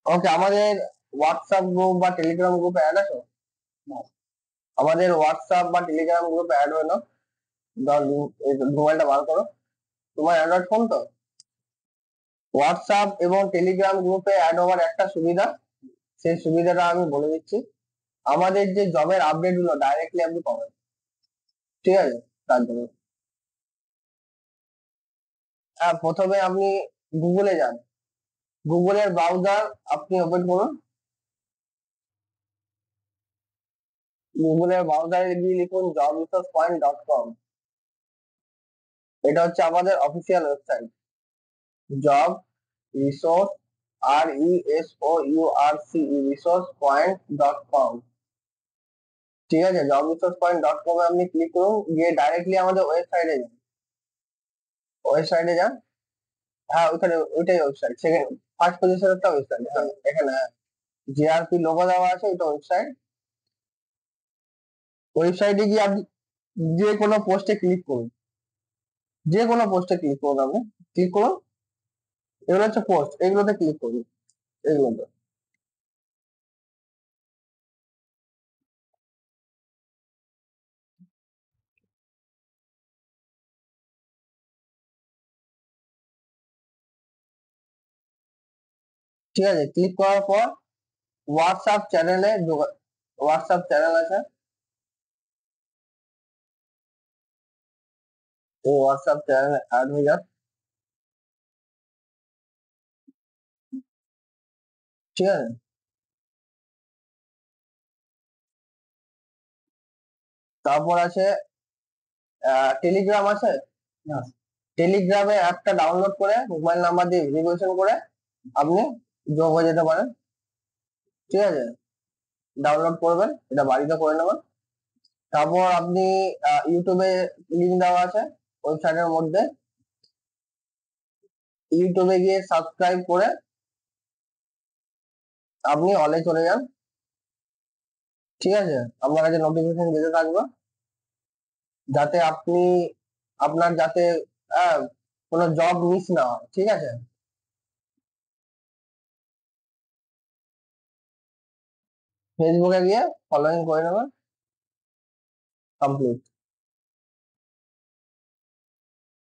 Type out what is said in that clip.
ওকে, আমাদের WhatsApp group বা Telegram গ্রুপে অ্যাড আছো? আমাদের হোয়াটসঅ্যাপ বা টেলিগ্রাম গ্রুপে অ্যাড হয়ে নাও। দাও মোবাইলটা বার করো। তোমার অ্যান্ড্রয়েড ফোন তো? হোয়াটসঅ্যাপ এবং টেলিগ্রাম গ্রুপে অ্যাড হওয়ার একটা সুবিধা, সেই সুবিধাটা আমি বলে দিচ্ছি। আমাদের যে জবের আপডেট গুলো ডাইরেক্টলি আপনি পাবেন, ঠিক আছে? তার জন্য হ্যাঁ, প্রথমে আপনি গুগলে যান। গুগলের ব্রাউজার আপনি ওপেন করুন। গুগলের ব্রাউজারে গিয়ে লিখুন jobresourcepoint.com। এটা হচ্ছে আমাদের official website. Job resource, resource.com। ঠিক আছে, jobresourcepoint.com এ আপনি ক্লিক করুন, গিয়ে ডাইরেক্টলি আমাদের ওয়েবসাইটে যান। ওয়েবসাইটে যান। হ্যাঁ, ওইখানে ওইটাই ওয়েবসাইট, সেকেন্ড ফার্স্ট পজিশনেরটা ওয়েবসাইট। হ্যাঁ, এখানে জিআরপি লোগো দেওয়া আছে, এটা ওয়েবসাইট। ওয়েবসাইটে গিয়ে আপনি যে কোনো পোস্টে ক্লিক করুন। যে কোনো পোস্টে ক্লিক করুন, আপনি ক্লিক করুন। এগুলো হচ্ছে পোস্ট, এগুলোতে ক্লিক করুন। এগুলোতে ঠিক আছে, ক্লিক করার পর হোয়াটসঅ্যাপ চ্যানেলে হোয়াটসঅ্যাপ চ্যানেল আছে, এই হোয়াটসঅ্যাপ চ্যানেলে অ্যাড হয়ে যান। ঠিক আছে, তারপর আছে টেলিগ্রাম আছে। টেলিগ্রামে অ্যাপটা ডাউনলোড করে মোবাইল নাম্বার দিয়ে ভেরিফিকেশন করে আপনি যোগ হয়ে যেতে পারেন। ঠিক আছে, ডাউনলোড করবেন, এটা বাড়িতে করে নেবেন। তারপর আপনি ইউটিউবে লিঙ্ক দেওয়া আছে ওয়েবসাইটের মধ্যে, ইউটিউবে গিয়ে সাবস্ক্রাইব করে আপনি অলে চলে যান। ঠিক আছে, আপনার কাছে নোটিফিকেশন যেতে থাকবে, যাতে আপনি আপনার যাতে আহ, কোনো জব মিস না হয়। ঠিক আছে, ফেসবুকে গিয়ে ফলোইং করে নেবেন, কমপ্লিট।